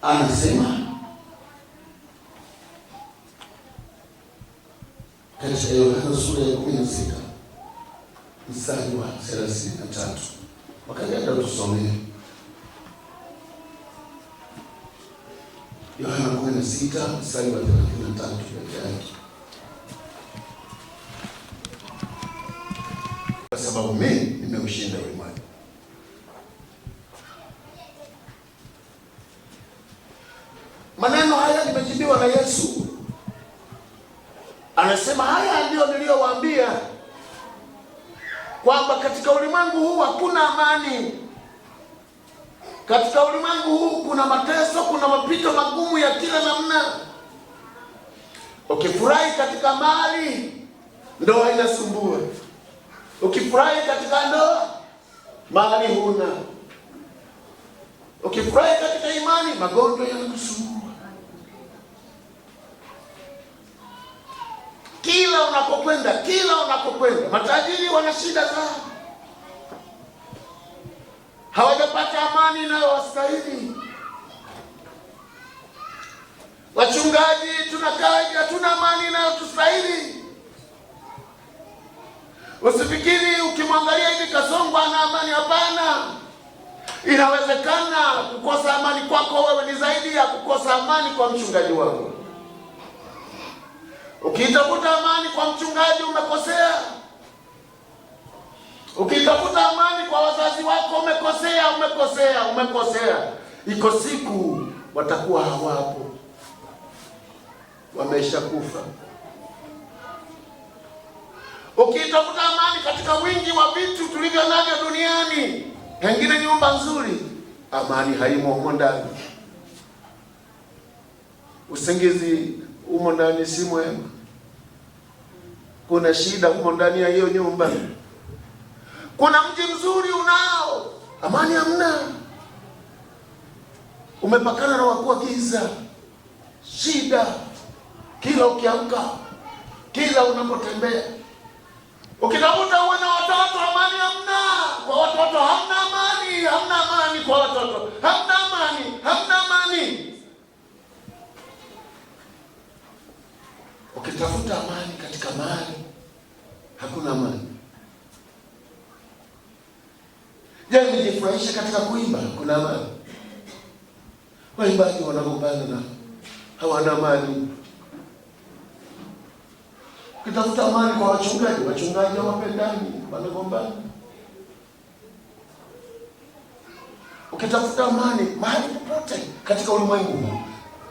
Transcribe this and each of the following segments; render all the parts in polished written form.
anasema katika Yohana sura ya 16 mstari wa 33. Wakaenda tusomee Yohana 16 mstari wa 33 peke yake. Kwa sababu mimi nimeushinda ulimwengu. Maneno haya nimejibiwa na Yesu. Anasema haya ndio niliyowaambia, kwamba katika ulimwengu huu hakuna amani. Katika ulimwengu huu kuna mateso, kuna mapito magumu ya kila namna. Ukifurahi katika mali, ndoa inasumbua. Ukifurahi katika ndoa, mali huna. Ukifurahi katika imani, magonjwa yanakusumbua. Kila unakokwenda, matajiri wana shida zao. Hawajapata amani inayowastahili. Wachungaji tunakaa, hatuna amani inayotustahili. Usifikiri ukimwangalia hivi Kasongo ana amani, hapana. Inawezekana kukosa amani kwako wewe ni zaidi ya kukosa amani kwa mchungaji wako. Ukitafuta amani kwa mchungaji umekosea. Ukitafuta amani kwa wazazi wako umekosea. Iko siku watakuwa hawapo, wameshakufa. Ukitafuta amani katika wingi wa vitu tulivyo navyo duniani, pengine nyumba nzuri, amani haimo humo ndani. Usingizi humo ndani si mwema. Kuna shida humo ndani ya hiyo nyumba. Kuna mji mzuri unao, amani hamna. Umepakana na wakuu wa giza, shida kila ukiamka, kila unapotembea. Ukitafuta uwe na watoto, amani hamna. Kwa watoto hamna amani, kwa watoto hamna amani. Ukitafuta amani katika mali, hakuna amani. Je, nijifurahisha katika kuimba? Kuna amani? Waimbaji wanagombana na hawana amani. Ukitafuta amani kwa wachungaji hawapendani, wanagombana. Ukitafuta amani mahali popote katika ulimwengu,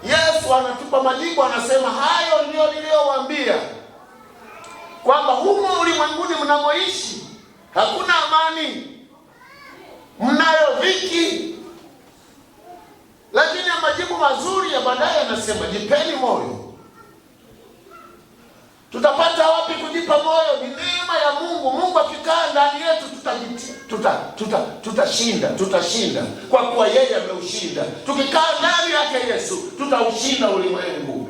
Yesu anatupa majibu, anasema hayo ndio niliyowaambia, kwamba humo ulimwenguni mnamoishi hakuna amani, mnayo dhiki. Lakini majibu mazuri ya baadaye anasema jipeni moyo. Tutapata wapi kujipa moyo? Ni neema ya Mungu. Mungu akikaa ndani yetu tutashinda kwa kuwa yeye ameushinda. Tukikaa ndani yake Yesu tutaushinda ulimwengu.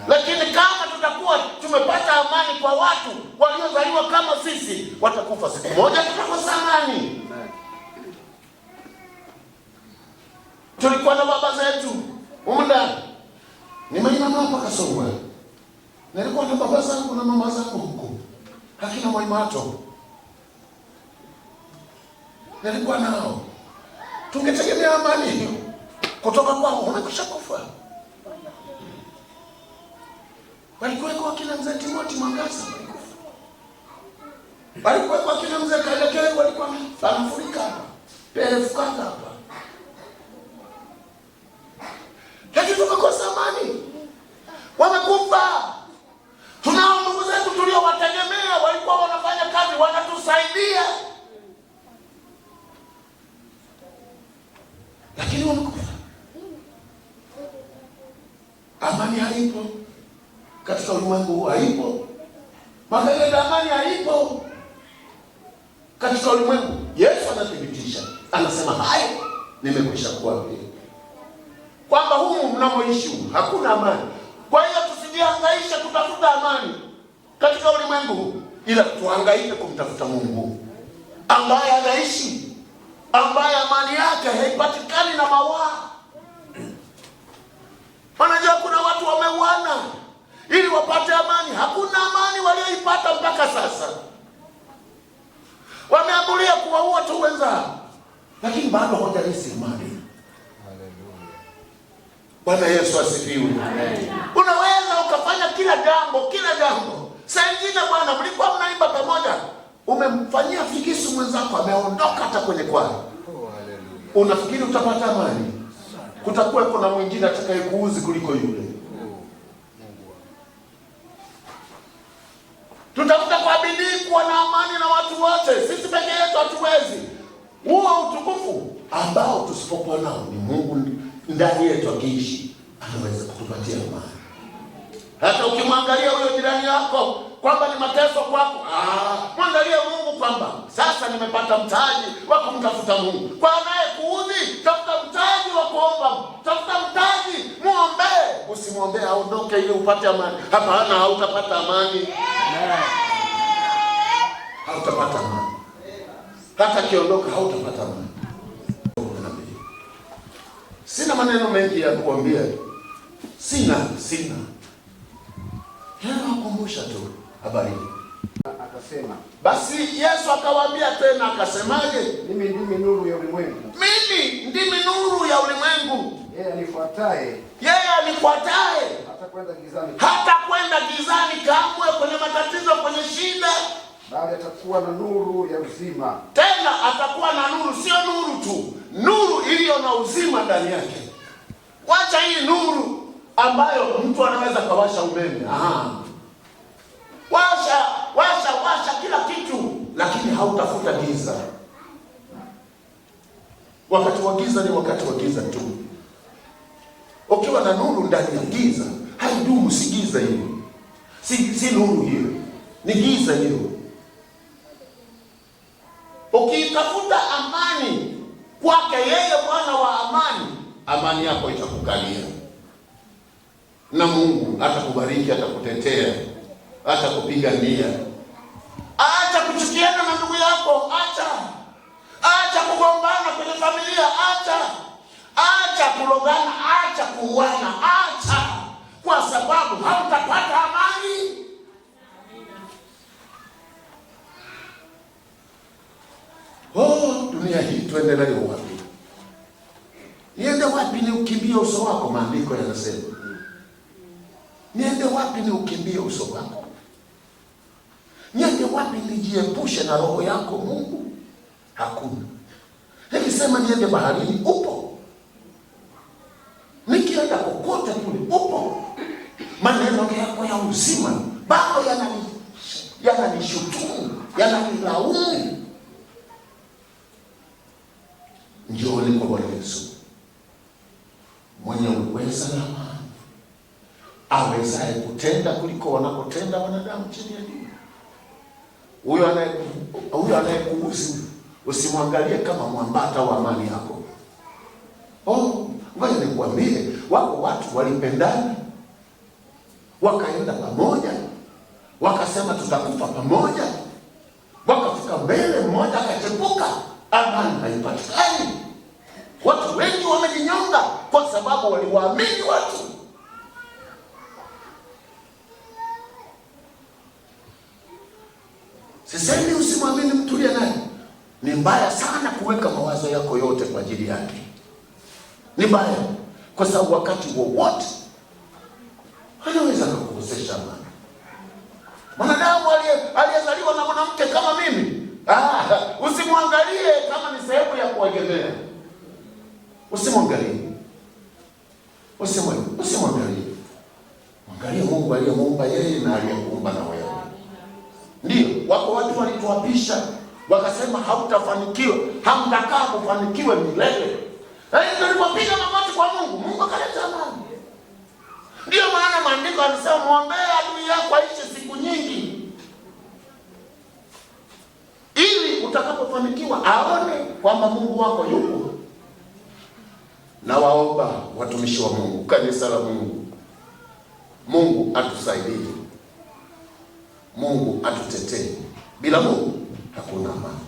Lakini kama tutakuwa tumepata amani kwa watu waliozaliwa kama sisi, watakufa siku moja, tutakosa amani. Tulikuwa na baba zetu umda, nimeinama hapa Kasongwe. Nilikuwa na baba zangu na mama zangu huko, hakina Mwaimato. Nilikuwa nao. Tungetegemea amani hiyo kutoka kwao, wamekwisha kufa. Walikuwa kwa kina mzee Timothy Mwangaza walikufa. Walikuwa kwa kina mzee Kalekele, walikuwa wanafurika pelefukanga hapa. Lakini tumekosa amani, wamekufa. Tunao ndugu zetu tuliowategemea, walikuwa wanafanya kazi, wanatusaidia, lakini wamekufa. Amani haipo katika ulimwengu, haipo. Makelele ya amani haipo katika ulimwengu. Yesu anathibitisha, anasema hayo nimekwisha kuambia, kwamba humu mnamoishi hakuna amani. Kwa hiyo tusijihangaishe kutafuta amani katika ulimwengu, ila tuhangaike kumtafuta Mungu ambaye anaishi, ambaye amani yake haipatikani na mawaa. Wanajua kuna watu wameuana ili wapate amani. Hakuna amani walioipata mpaka sasa. Wameambulia kuwaua tu wenzao, lakini bado hawajalisi amani. Bwana Yesu asifiwe. Unaweza ukafanya kila jambo. Saa nyingine bwana, mlikuwa mnaimba pamoja, umemfanyia fikisu mwenzako, ameondoka hata kwenye kwaya. Unafikiri utapata amani? Kutakuwa kuna mwingine atakayekuuzi kuliko yule. Tutafuta kwa bidii kuwa na amani na watu wote. Sisi peke yetu hatuwezi. Huo utukufu ambao tusipokuwa nao ni Mungu ndani yetu akiishi, anaweza kutupatia amani. Hata ukimwangalia huyo jirani yako kwamba ni mateso kwako, mwangalie Mungu kwamba sasa nimepata mtaji wa kumtafuta Mungu. Kwa anayekuudhi, tafuta mtaji wa kuomba. Tafuta mtaji, muombe. Usimwombee aondoke ili upate amani. Hapana, hautapata amani. Hautapata amani. Hata kiondoka hautapata amani. Sina maneno mengi ya kuambia. Sina. Nakumbusha tu habari. Akasema, basi Yesu akawaambia tena akasemaje? Mimi ndimi nuru ya ulimwengu. Mimi ndimi nuru ya ulimwengu. Yeye anifuataye hata kwenda gizani kamwe, kwenye matatizo, kwenye shida, bali atakuwa na nuru ya uzima. Tena atakuwa na nuru, sio nuru tu, nuru iliyo na uzima ndani yake. Wacha hii nuru ambayo mtu anaweza kawasha umeme. Washa kila kitu, lakini hautafuta giza. Wakati wa giza ni wakati wa giza tu. Ukiwa na nuru ndani ya giza, haidumu. Si giza hiyo, si nuru hiyo, ni giza hiyo. Ukitafuta amani kwake yeye, Bwana wa amani, amani yako itakukalia, na Mungu atakubariki, atakutetea, atakupigania. Acha kuchukiana na ndugu yako, acha kugombana kwenye familia, acha kulogana, acha kuuana, kwa sababu hautapata amani. Dunia hii tuende nayo wapi? Niende wapi ni ukimbie uso wako? Maandiko yanasema niende wapi ni ukimbie uso wako? Niende wapi nijiepushe na roho yako Mungu? Hakuna. Nikisema niende baharini, upo. Nikienda kokote kule, upo. Maneno yako ya uzima bado yananishutumu, yananilaumu. Njooni kwa Bwana Yesu, mwenye uweza na amani, awezaye kutenda kuliko wanakotenda wanadamu chini ya jua. Huyo anayekuuzi usimwangalie kama mwambata wa amani yako. Ngoja nikwambie, wako watu walipendana, wakaenda pamoja, wakasema tutakufa pamoja, wakafika mbele, mmoja akachepuka, amani haipatikani. Watu wengi wamejinyonga kwa sababu waliwaamini watu. Sisemi usimwamini mtu aliye naye. Ni mbaya sana kuweka mawazo yako yote kwa ajili yake. Ni mbaya, kwa sababu wakati wowote anaweza kukukosesha amani. Mwanadamu aliyezaliwa na mwanamke kama mimi, usimwangalie kama ni sehemu ya kuegemea. Usimwangalie. Mwangalie Mungu aliyemuumba yeye na aliyekuumba na wewe. Ndio, wako watu walituapisha, wakasema hautafanikiwa, hamtakaa kufanikiwa milele. Lakini tulipopiga magoti kwa Mungu, Mungu akaleta amani. Ndio maana maandiko yanasema muombee adui yako aishi siku nyingi, ili utakapofanikiwa aone kwamba Mungu wako yupo. Na waomba watumishi wa Mungu, kanisa la Mungu, Mungu atusaidie, Mungu atutetee. Bila Mungu hakuna amani.